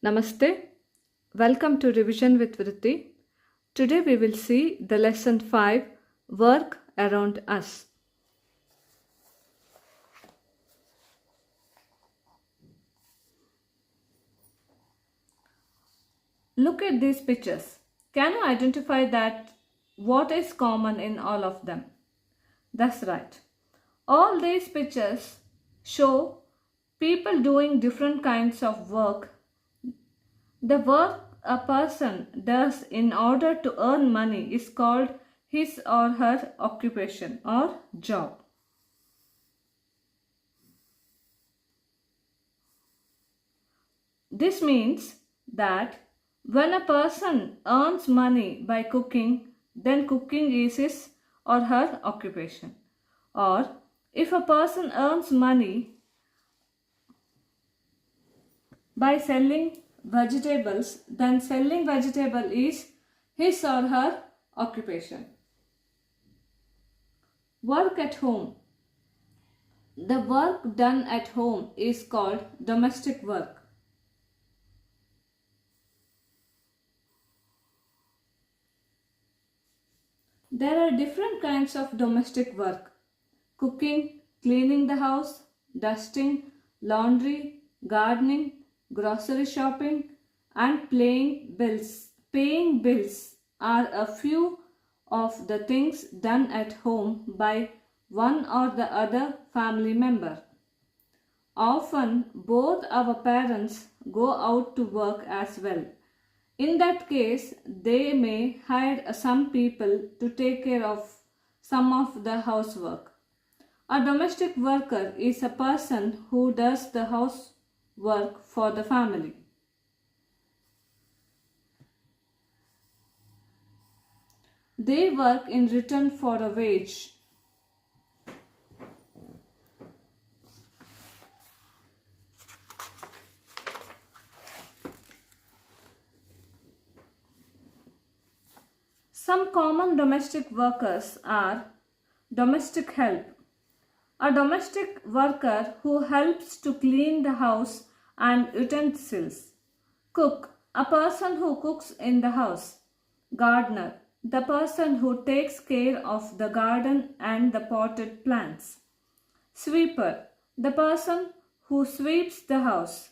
Namaste. Welcome to Revision with Vrithi. Today we will see the lesson 5, Work Around Us. Look at these pictures. Can you identify that what is common in all of them? That's right. All these pictures show people doing different kinds of work. The work a person does in order to earn money is called his or her occupation or job. This means that when a person earns money by cooking, then cooking is his or her occupation. Or if a person earns money by selling vegetables, then selling vegetable is his or her occupation. Work at home. The work done at home is called domestic work. There are different kinds of domestic work: cooking, cleaning the house, dusting, laundry, gardening, grocery shopping, and paying bills. Paying bills are a few of the things done at home by one or the other family member. Often both our parents go out to work as well. In that case, they may hire some people to take care of some of the housework. A domestic worker is a person who does the housework for the family. They work in return for a wage. Some common domestic workers are domestic help. A domestic worker who helps to clean the house and utensils. Cook, a person who cooks in the house. Gardener, the person who takes care of the garden and the potted plants. Sweeper, the person who sweeps the house.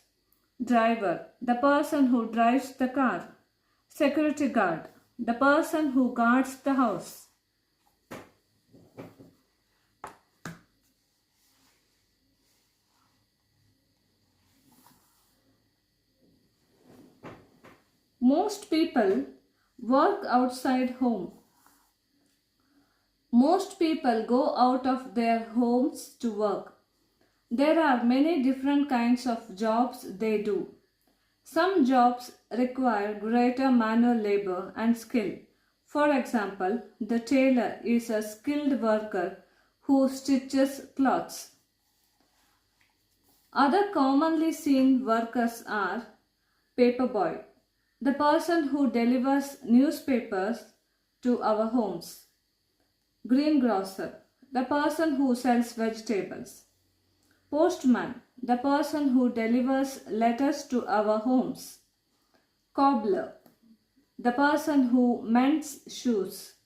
Driver, the person who drives the car. Security guard, the person who guards the house. Most people work outside home. Most people go out of their homes to work. There are many different kinds of jobs they do. Some jobs require greater manual labor and skill. For example, the tailor is a skilled worker who stitches clothes. Other commonly seen workers are paper boy, the person who delivers newspapers to our homes. Greengrocer, the person who sells vegetables. Postman, the person who delivers letters to our homes. Cobbler, the person who mends shoes.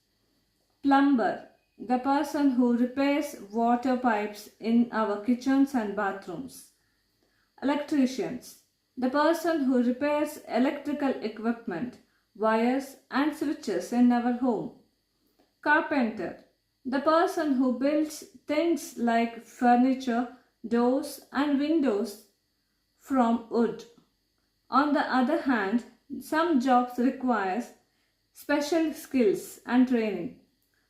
Plumber, the person who repairs water pipes in our kitchens and bathrooms. Electricians, the person who repairs electrical equipment, wires and switches in our home. Carpenter, the person who builds things like furniture, doors and windows from wood. On the other hand, some jobs require special skills and training.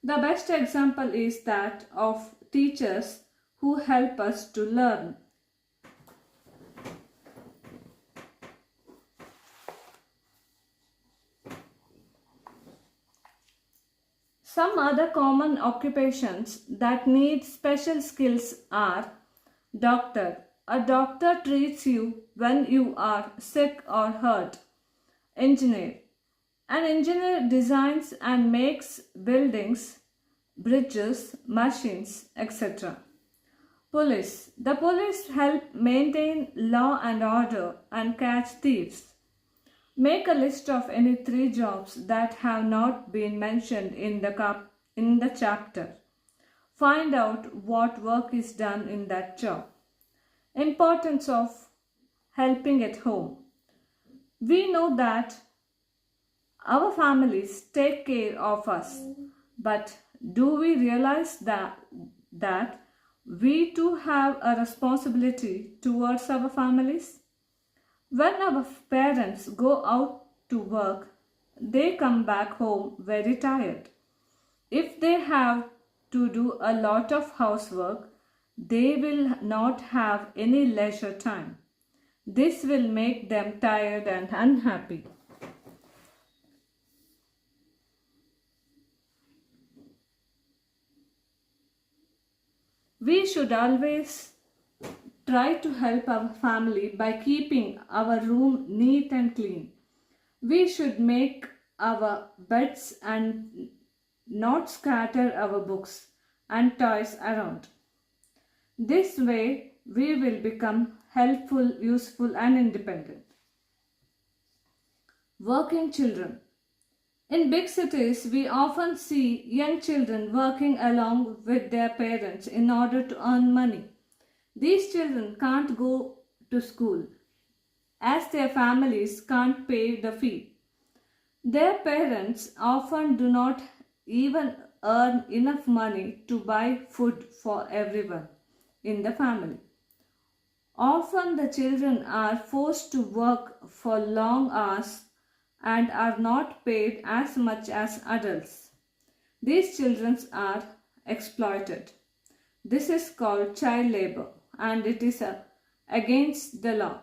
The best example is that of teachers who help us to learn. Some other common occupations that need special skills are doctor. A doctor treats you when you are sick or hurt. Engineer. An engineer designs and makes buildings, bridges, machines, etc. Police. The police help maintain law and order and catch thieves. Make a list of any 3 jobs that have not been mentioned in the chapter. Find out what work is done in that job. Importance of helping at home. We know that our families take care of us, but do we realize that we too have a responsibility towards our families? When our parents go out to work, they come back home very tired. If they have to do a lot of housework, they will not have any leisure time. This will make them tired and unhappy. We should always try to help our family by keeping our room neat and clean. We should make our beds and not scatter our books and toys around. This way, we will become helpful, useful, and independent. Working children. In big cities, we often see young children working along with their parents in order to earn money. These children can't go to school as their families can't pay the fee. Their parents often do not even earn enough money to buy food for everyone in the family. Often the children are forced to work for long hours and are not paid as much as adults. These children are exploited. This is called child labor and it is against the law.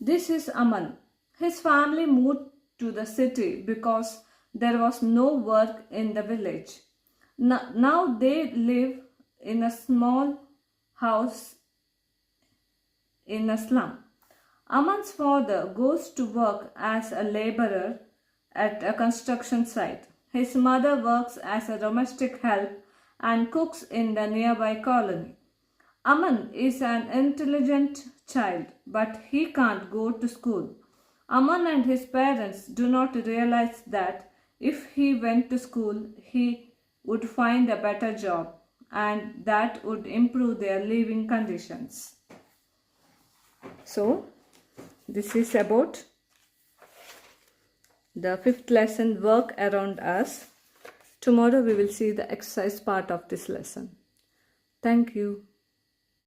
This is Aman. His family moved to the city because there was no work in the village. Now they live in a small house in a slum. Aman's father goes to work as a laborer at a construction site. His mother works as a domestic help and cooks in the nearby colony. Aman is an intelligent child, but he can't go to school. Aman and his parents do not realize that if he went to school, he would find a better job and that would improve their living conditions. So, this is about the 5th lesson, work around us. Tomorrow we will see the exercise part of this lesson. Thank you.